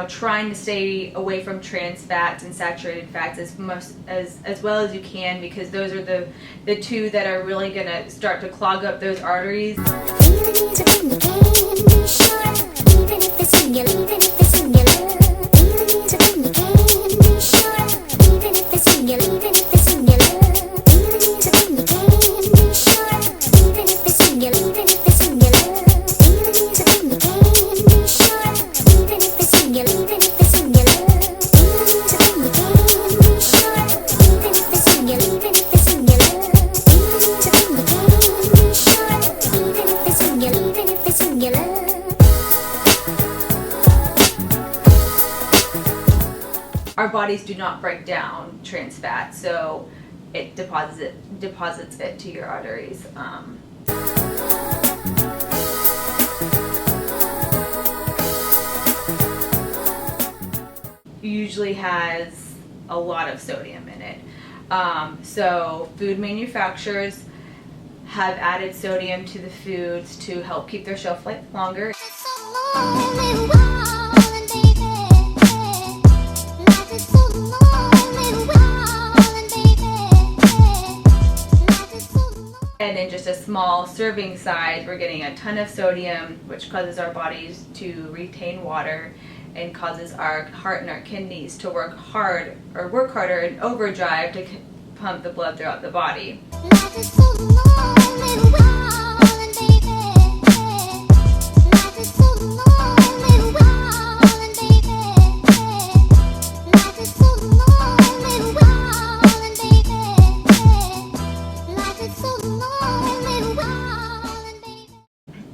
trying to stay away from trans fats and saturated fats as well as you can, because those are the two that are really going to start to clog up those arteries. Our bodies do not break down trans fat, so it deposits it to your arteries. Usually has a lot of sodium in it. So food manufacturers have added sodium to the foods to help keep their shelf life longer. And in just a small serving size, we're getting a ton of sodium, which causes our bodies to retain water and causes our heart and our kidneys to work harder in overdrive to pump the blood throughout the body.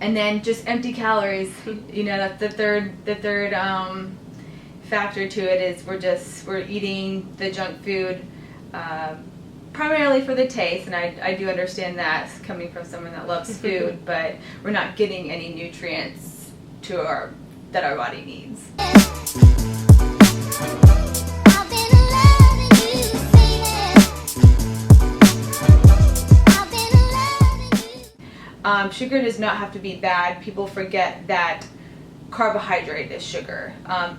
And then just empty calories, that's the third factor to it, is we're eating the junk food primarily for the taste, and I do understand that coming from someone that loves food, but we're not getting any nutrients that our body needs. Sugar does not have to be bad. People forget that carbohydrate is sugar.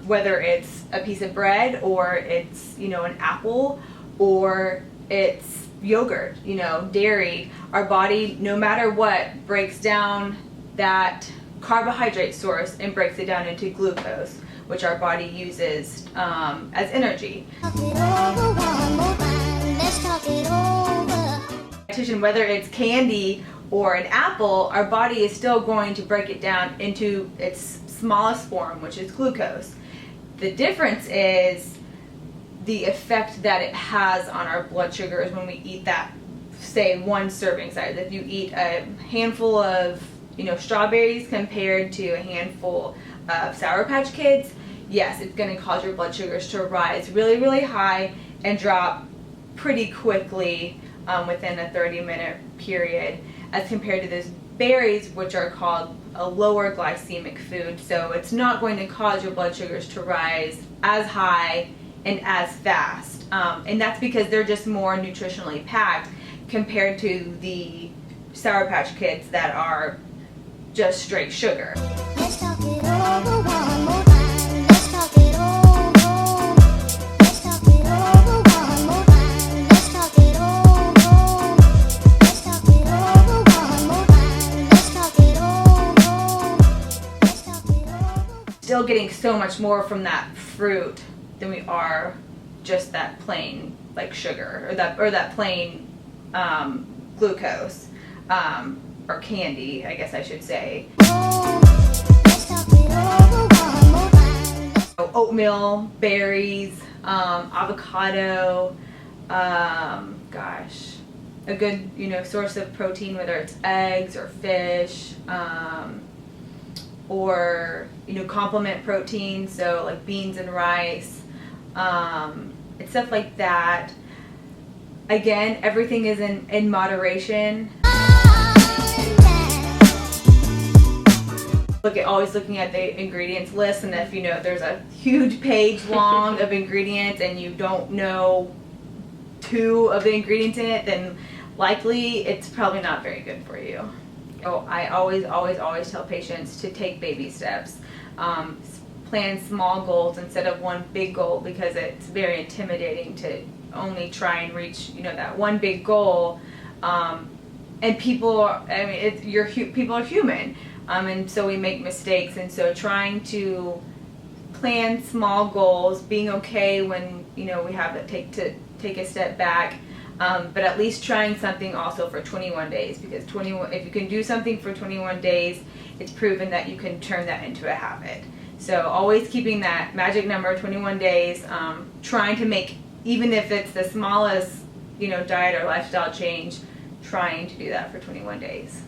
Whether it's a piece of bread, or it's an apple, or it's yogurt, dairy, our body, no matter what, breaks down that carbohydrate source and breaks it down into glucose, which our body uses as energy. Whether it's candy or an apple, our body is still going to break it down into its smallest form, which is glucose. The difference is the effect that it has on our blood sugars when we eat that, say, one serving size. If you eat a handful of strawberries compared to a handful of Sour Patch Kids, yes, it's going to cause your blood sugars to rise really, really high and drop pretty quickly within a 30-minute period, as compared to those berries, which are called a lower glycemic food. So it's not going to cause your blood sugars to rise as high and as fast. And that's because they're just more nutritionally packed compared to the Sour Patch Kids that are just straight sugar. Let's talk it over one more time. Let's talk it over. Let's talk it over one more time. Let's talk it over. Let's talk it over one more time. Let's talk it over. Let's talk it over. Still getting so much more from that fruit than we are just that plain sugar, or that plain glucose, or candy, I guess I should say. Let's talk it over one more time. Oatmeal, berries, avocado, a good source of protein, whether it's eggs or fish, or complement protein, so like beans and rice, and stuff like that. Again, everything is in moderation. Always looking at the ingredients list, and if there's a huge page long of ingredients and you don't know 2 of the ingredients in it, then likely it's probably not very good for you. So I always tell patients to take baby steps. plan small goals instead of one big goal, because it's very intimidating to only try and reach, that one big goal. And people are, people are human, and so we make mistakes, and so trying to plan small goals, being okay when we have to take a step back, but at least trying something also for 21 days, because if you can do something for 21 days, it's proven that you can turn that into a habit. So always keeping that magic number, 21 days, trying to make, even if it's the smallest diet or lifestyle change, trying to do that for 21 days.